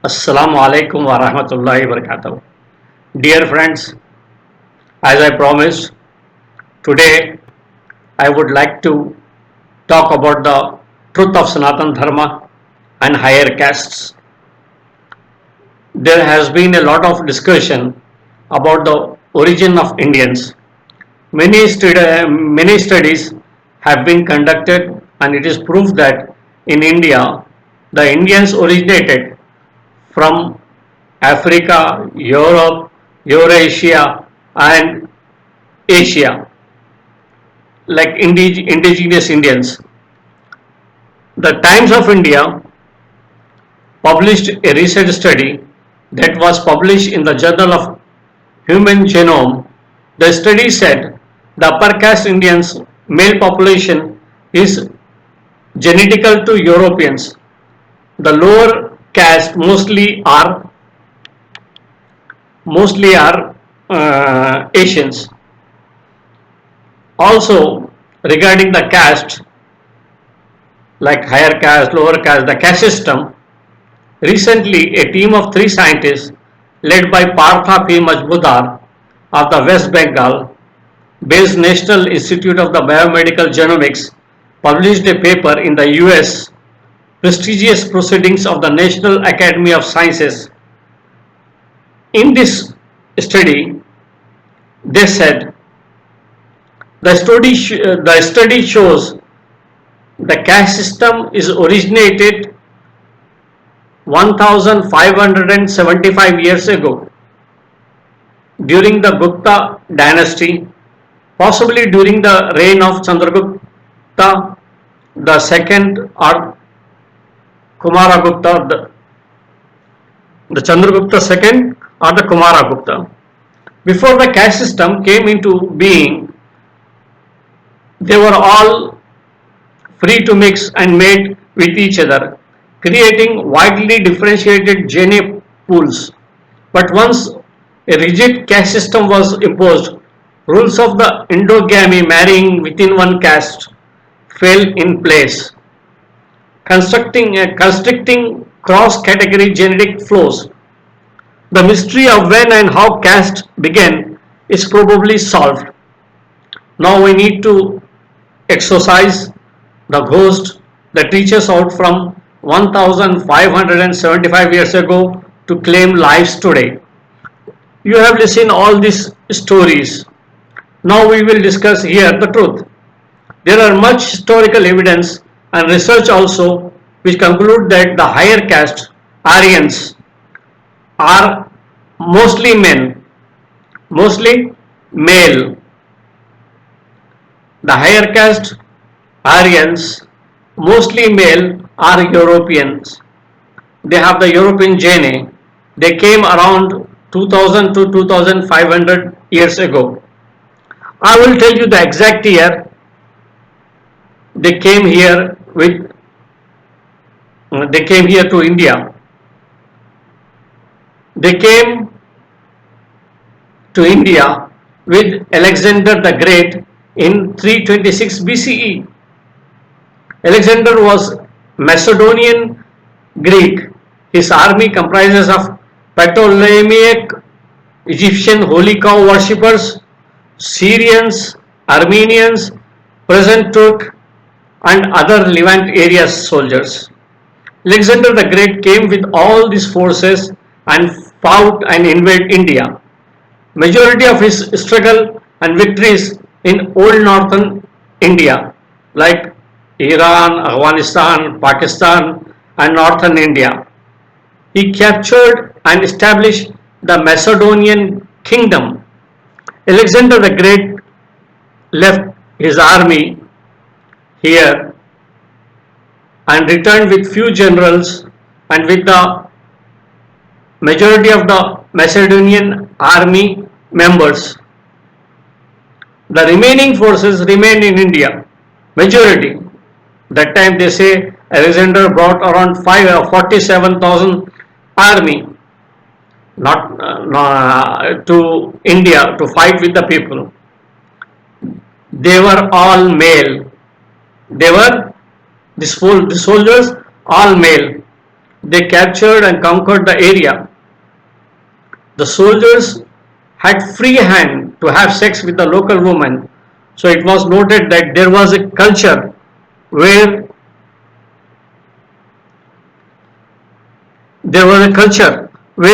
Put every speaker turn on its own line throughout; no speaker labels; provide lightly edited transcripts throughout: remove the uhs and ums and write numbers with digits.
Assalamu alaikum wa rahmatullahi wa barakatuh. Dear friends, as I promised, today I would like to talk about the truth of Sanatan Dharma and higher castes. There has been a lot of discussion about the origin of Indians. Many studies have been conducted, and it is proved that in India, the Indians originated from Africa, Europe, Eurasia, and Asia, like indigenous Indians. The Times of India published a research study that was published in the Journal of Human Genome. The study said the upper caste Indians male population is genetical to Europeans. The lower caste mostly are Asians. Also, regarding the caste, like higher caste, lower caste, the caste system, recently a team of three scientists led by Partha P. Majmudar of the West Bengal based National Institute of the Biomedical Genomics published a paper in the US prestigious proceedings of the National Academy of Sciences. In this study, they said the study shows the caste system is originated 1575 years ago during the Gupta dynasty, possibly during the reign of Chandragupta the second or Kumaragupta, the Chandragupta second or the Kumaragupta. Before the caste system came into being, they were all free to mix and mate with each other, creating widely differentiated gene pools. But once a rigid caste system was imposed, rules of the endogamy marrying within one caste fell in place, constricting cross-category genetic flows. The mystery of when and how caste began is probably solved. Now we need to exorcise the ghost that reaches out from 1575 years ago to claim lives today. You have listened all these stories. Now we will discuss here the truth. There are much historical evidence and research also which conclude that the higher caste Aryans are mostly men, mostly male. The higher caste Aryans, mostly male, are Europeans. They have the European gene. They came around 2000 to 2500 years ago. I will tell you the exact year they came here with they came here to India. They came to India with Alexander the Great in 326 BCE. Alexander was Macedonian Greek. His army comprises of Ptolemaic Egyptian holy cow worshippers, Syrians, Armenians, present Turk, and other Levant area soldiers. Alexander the Great came with all these forces and fought and invaded India. Majority of his struggle and victories in old northern India, like Iran, Afghanistan, Pakistan, and northern India. He captured and established the Macedonian kingdom. Alexander the Great left his army here and returned with few generals and with the majority of the Macedonian army members. The remaining forces remained in India. Majority. That time they say Alexander brought around 47,000 army not to India to fight with the people. They were all male. They were the soldiers all male. they captured and conquered the area. The soldiers had free hand to have sex with the local woman. So it was noted that there was a culture where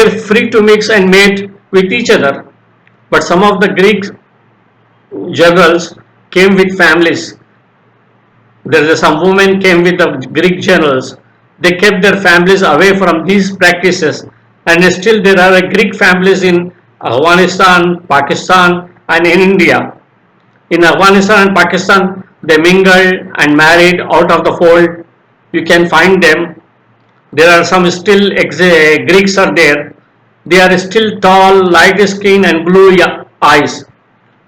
free to mix and mate with each other. But some of the Greek generals came with families. There is some women came with the Greek generals. They kept their families away from these practices, and still there are Greek families in Afghanistan, Pakistan, and in India. In Afghanistan and Pakistan, they mingled and married out of the fold. You can find them. There are some still Greeks are there. They are still tall, light skin, and blue eyes.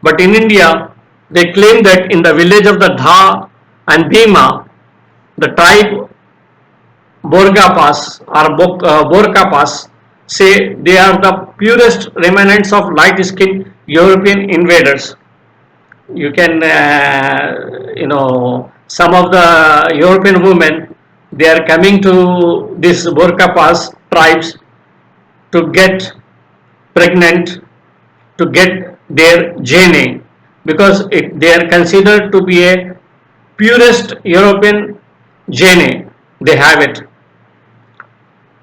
But in India, they claim that in the village of the Dha and Bhima, the tribe Borgapas or Borkapas say they are the purest remnants of light-skinned European invaders. You can, some of the European women, they are coming to these Borkapas tribes to get pregnant, to get their gene, because they are considered to be a purest European gene. They have it.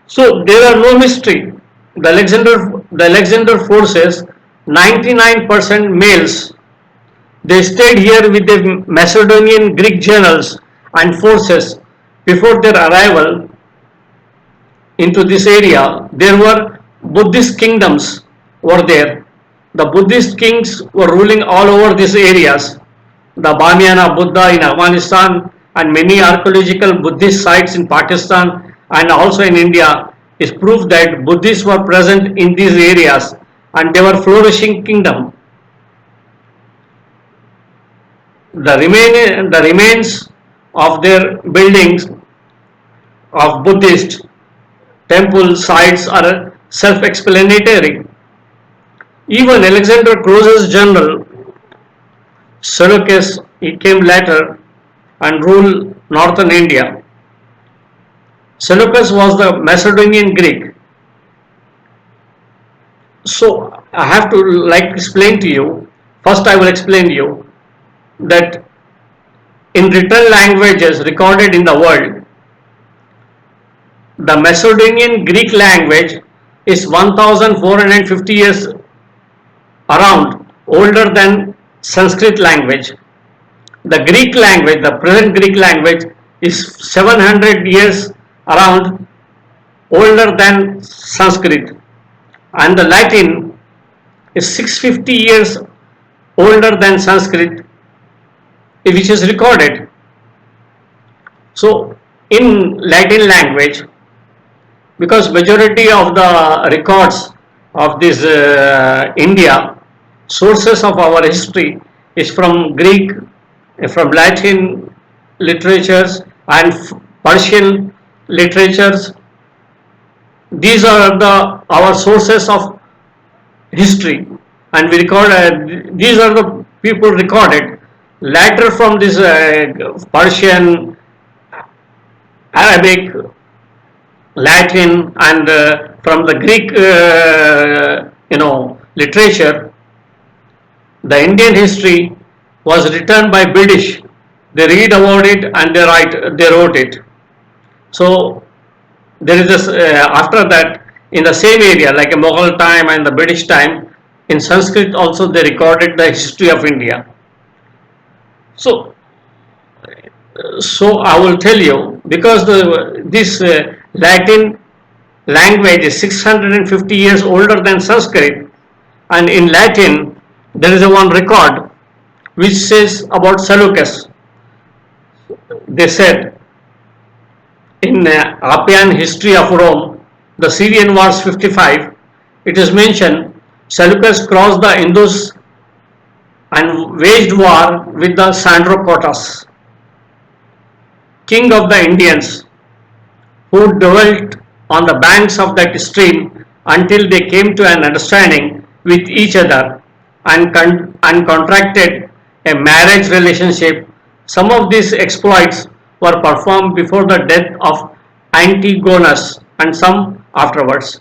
So there are no mystery. The Alexander forces 99% males. They stayed here with the Macedonian Greek generals and forces before their arrival into this area. There were Buddhist kingdoms were there. The Buddhist kings were ruling all over these areas. The Bamiana Buddha in Afghanistan and many archaeological Buddhist sites in Pakistan and also in India is proof that Buddhists were present in these areas and they were flourishing kingdom. The remains of their buildings of Buddhist temple sites are self-explanatory. Even Alexander Closest general Seleucus, he came later and ruled northern India. Seleucus was the Macedonian Greek. So I have to explain to you. First I will explain to you that in written languages recorded in the world, the Macedonian Greek language is 1450 years around older than Sanskrit language. The Greek language, the present Greek language, is 700 years around older than Sanskrit, and the Latin is 650 years older than Sanskrit, which is recorded. So in Latin language, because majority of the records of this India, sources of our history is from Greek, from Latin literatures and Persian literatures. These are our sources of history, and we record. These are the people recorded. Later from this Persian, Arabic, Latin, and from the Greek, literature, the Indian history was written by British. They read about it and they wrote it. So there is this, after that, in the same area, like a Mughal time and the British time, in Sanskrit also they recorded the history of India. So I will tell you, because this Latin language is 650 years older than Sanskrit, and in Latin there is a one record which says about Seleucus. They said in Appian History of Rome, the Syrian Wars 55, it is mentioned Seleucus crossed the Indus and waged war with the Sandrocotas, king of the Indians, who dwelt on the banks of that stream until they came to an understanding with each other and contracted a marriage relationship. Some of these exploits were performed before the death of Antigonus, and some afterwards.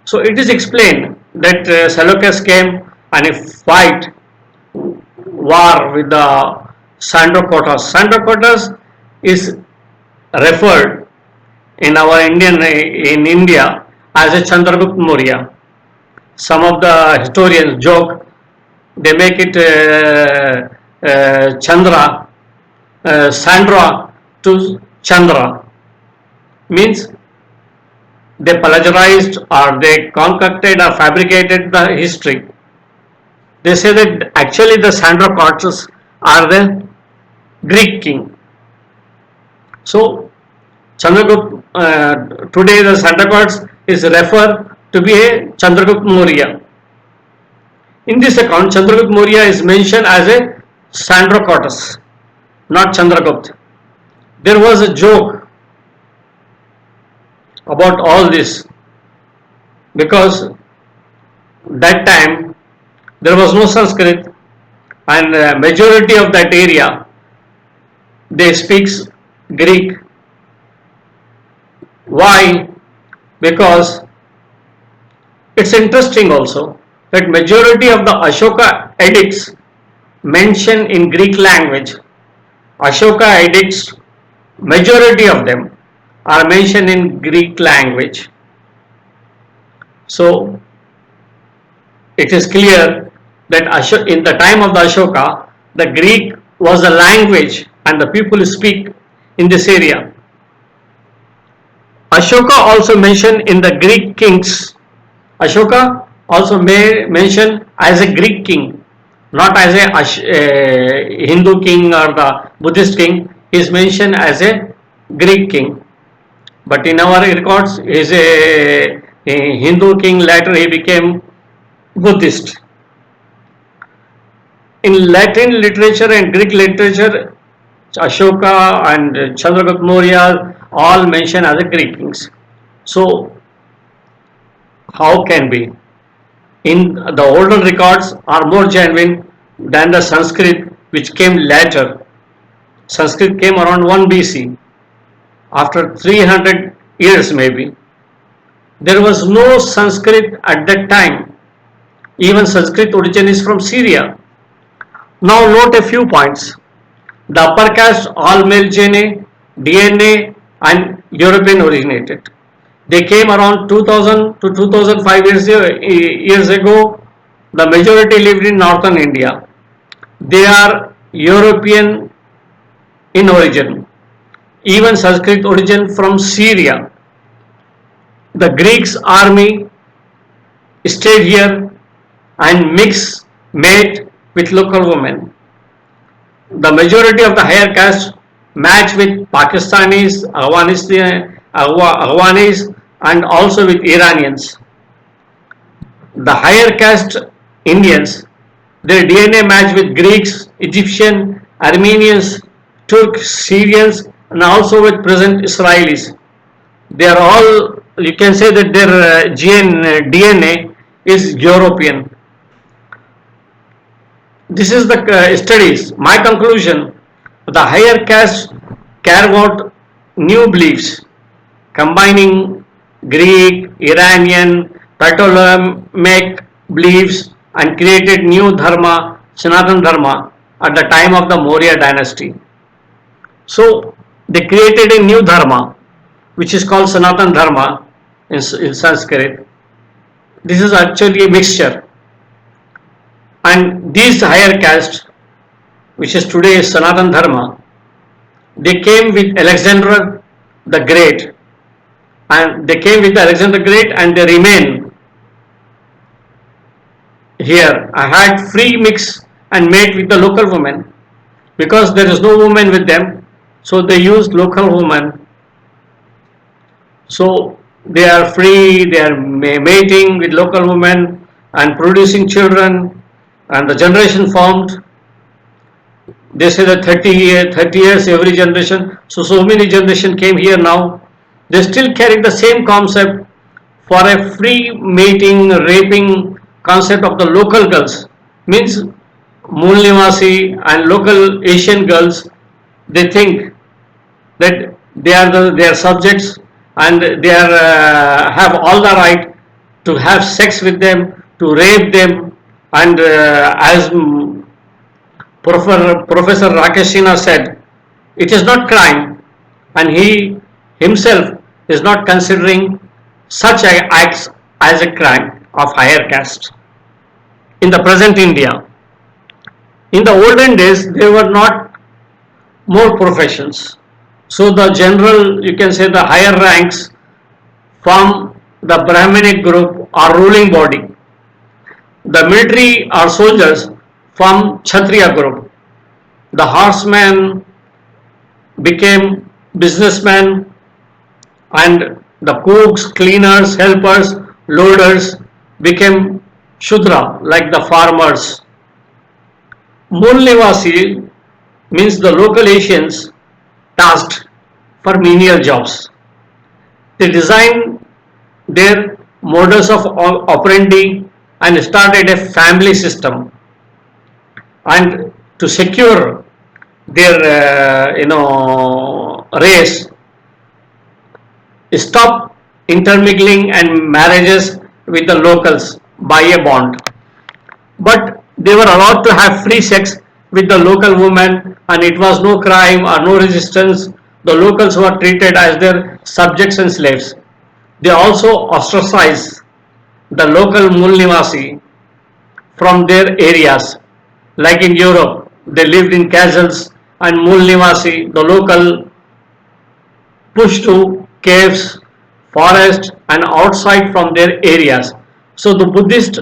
So it is explained that Seleucus came and he fight war with the Sandrocotas. Sandrocotas is referred in our in India as a Chandragupta Maurya. Some of the historians joke, they make it Chandra, Sandra to Chandra, means they plagiarized or they concocted or fabricated the history. They say that actually the Sandrocots are the Greek king. So Chandragupta, today the Sandrocots is referred to be a Chandragupta Maurya. In this account, Chandragupta Maurya is mentioned as a Sandrocotus, not Chandragupta. There was a joke about all this because that time there was no Sanskrit and majority of that area they speaks Greek. Why? Because it's interesting also that majority of the Ashoka edicts mention in Greek language. Ashoka edicts, majority of them are mentioned in Greek language. So it is clear that in the time of the Ashoka, the Greek was a language and the people speak in this area. Ashoka also mentioned in the Greek kings. Ashoka also mentioned as a Greek king, not as a Hindu king or the Buddhist king. He is mentioned as a Greek king. But in our records, he is a Hindu king. Later, he became Buddhist. In Latin literature and Greek literature, Ashoka and Chandragupta Maurya all mentioned as a Greek kings. So, how can be? In the older records are more genuine than the Sanskrit which came later. Sanskrit came around 1 BC. After 300 years maybe. There was no Sanskrit at that time. Even Sanskrit origin is from Syria. Now note a few points. The upper caste all male DNA and European originated. They came around 2000 to 2005 years ago. The majority lived in northern India. They are European in origin. Even Sanskrit origin from Syria. The Greeks army stayed here and mate with local women. The majority of the higher caste match with Pakistanis, Afghanis and also with Iranians. The higher caste Indians, their DNA match with Greeks, Egyptian, Armenians, Turks, Syrians and also with present Israelis. They are all, you can say that their DNA is European. This is the studies. My conclusion, the higher caste carve out new beliefs combining Greek, Iranian, Ptolemaic beliefs and created new dharma, Sanatana Dharma at the time of the Maurya dynasty. So they created a new dharma which is called Sanatana Dharma in Sanskrit. This is actually a mixture. And these higher caste, which is today Sanatana Dharma, they came with Alexander the Great. And they came with Alexander the Great and they remain here. I had free mix and mate with the local women because there is no woman with them. So they used local women. So they are free, they are mating with local women and producing children and the generation formed. They say that 30 years every generation. So many generation came here now. They still carry the same concept for a free mating, raping concept of the local girls. Means Mool Nivasi and local Asian girls, they think that they are their subjects and they are have all the right to have sex with them, to rape them, and as Professor Rakesh Sinha said, it is not crime, and he himself is not considering such acts as a crime of higher caste. In the present India, in the olden days, there were not more professions. So the general, you can say the higher ranks from the Brahminic group or ruling body. The military or soldiers from Kshatriya group. The horsemen became businessmen, and the cooks, cleaners, helpers, loaders became Shudra, like the farmers. Mool Nivasi means the local Asians tasked for menial jobs. They designed their modus of operandi and started a family system. And to secure their race, stop intermingling and marriages with the locals by a bond. But they were allowed to have free sex with the local women, and it was no crime or no resistance. The locals were treated as their subjects and slaves. They also ostracized the local Mool Nivasi from their areas. Like in Europe, they lived in castles, and Mool Nivasi, the local, pushed to caves, forests, and outside from their areas. So the Buddhist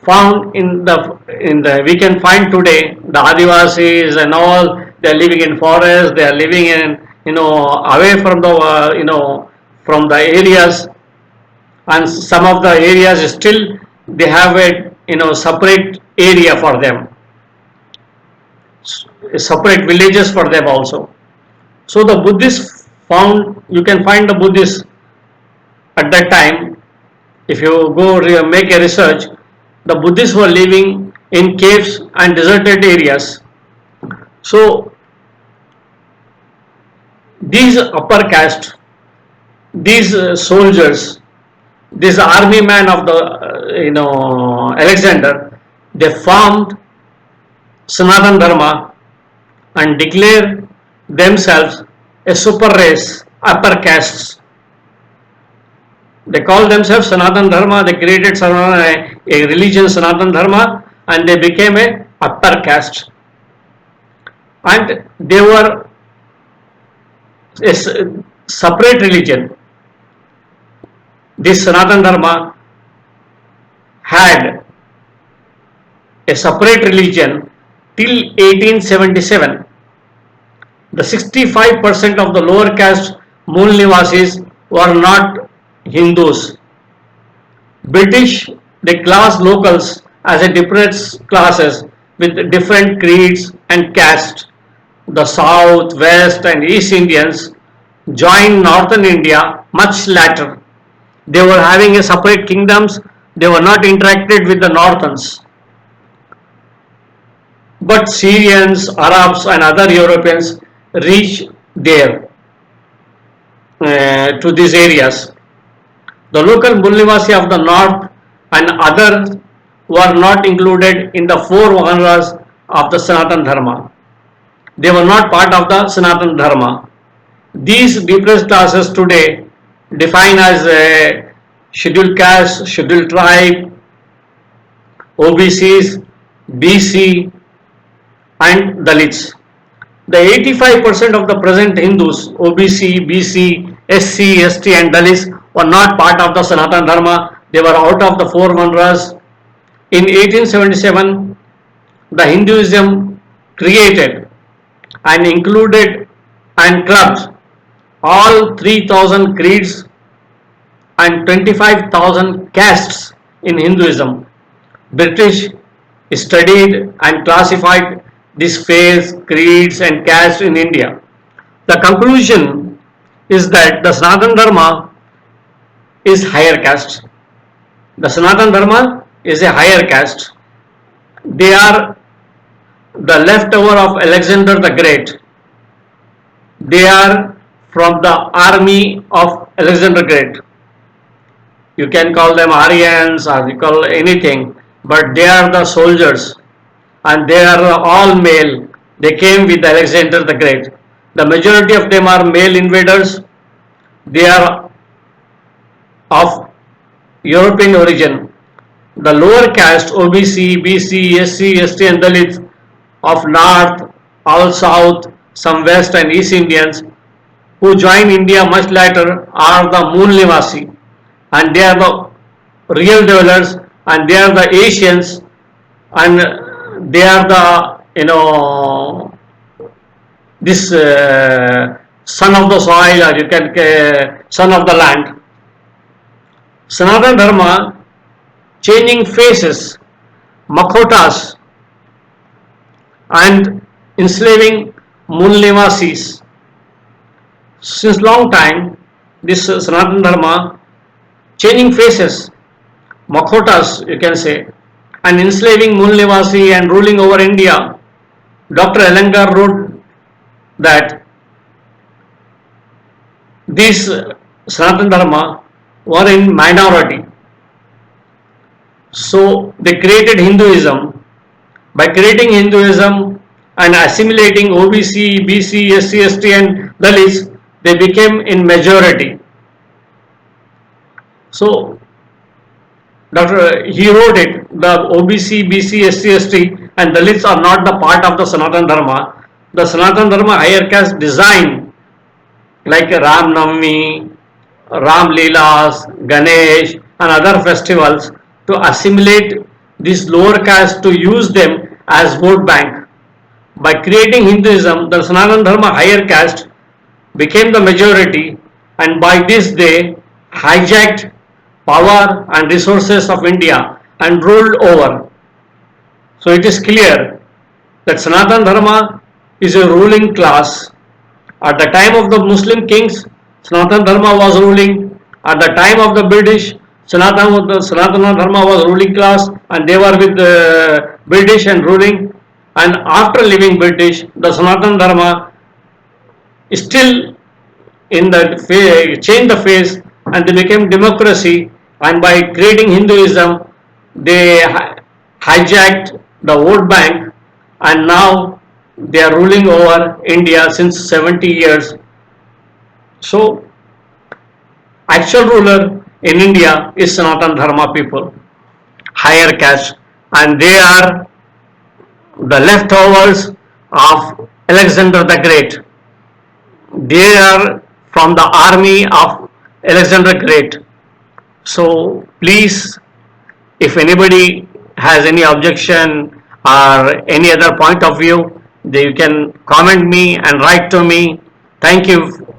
found in the we can find today the Adivasis and all, they are living in forests, they are living in away from the from the areas, and some of the areas still they have a separate area for them, separate villages for them also. So the Buddhists found, you can find the Buddhists at that time, if you go make a research, the Buddhists were living in caves and deserted areas. So these upper caste, these soldiers, this army man of the Alexander, they formed Sanatan Dharma and declared themselves a super race, upper castes. They call themselves Sanatan Dharma. They created a religion, Sanatan Dharma, and they became a upper caste. And they were a separate religion. This Sanatan Dharma had a separate religion till 1877. The 65% of the lower caste Mool Nivasis were not Hindus. British, they class locals as a different classes with different creeds and castes. The South, West and East Indians joined Northern India much later. They were having a separate kingdoms. They were not interacted with the Northerns. But Syrians, Arabs and other Europeans reached there to these areas. The local Mulnivasi of the north and others were not included in the four Varnas of the Sanatan Dharma. They were not part of the Sanatan Dharma. These depressed classes today defined as scheduled caste, scheduled tribe, OBCs, BC and Dalits. The 85% of the present Hindus, OBC, BC, SC, ST and Dalits were not part of the Sanatan Dharma. They were out of the four Varnas. In 1877, the Hinduism created and included and clubbed all 3000 creeds and 25,000 castes in Hinduism. British studied and classified these faiths, creeds and castes in India. The conclusion is that the Sanatan Dharma is higher caste. The Sanatan Dharma is a higher caste. They are the leftover of Alexander the Great. They are from the army of Alexander Great. You can call them Aryans or you call anything, but they are the soldiers and they are all male. They came with Alexander the Great. The majority of them are male invaders. They are of European origin. The lower caste OBC, BC, SC, ST and Dalits of North, all South, some West and East Indians who joined India much later are the Moon Nivasi, and they are the real dwellers, and they are the Asians, and they are the this son of the soil, or you can son of the land. Sanatana Dharma changing faces, Makhotas, and enslaving Moon Nivasis. Since long time, this Sanatana Dharma changing faces, Makhotas you can say, and enslaving Moon Nivasi and ruling over India. Dr. Alangar wrote that these Sanatana Dharma were in minority. So they created Hinduism. By creating Hinduism and assimilating OBC, BC, SC, ST and Dalits, they became in majority. So he wrote it, the OBC, BC, SC, ST and Dalits are not the part of the Sanatana Dharma. The Sanatana Dharma higher caste design like Ram Navami, Ram Leelas, Ganesh and other festivals to assimilate this lower caste to use them as vote bank. By creating Hinduism, the Sanatana Dharma higher caste became the majority, and by this they hijacked power and resources of India and ruled over. So it is clear that Sanatana Dharma is a ruling class. At the time of the Muslim kings, Sanatana Dharma was ruling. At the time of the British, Sanatana Dharma was ruling class and they were with the British and ruling. And after leaving British, the Sanatana Dharma is still in the changed the face and they became democracy, and by creating Hinduism they hijacked the vote bank and now they are ruling over India since 70 years. So actual ruler in India is Sanatana Dharma people, higher caste, and they are the leftovers of Alexander the Great. They are from the army of Alexander Great. So please, if anybody has any objection or any other point of view, they can comment me and write to me. Thank you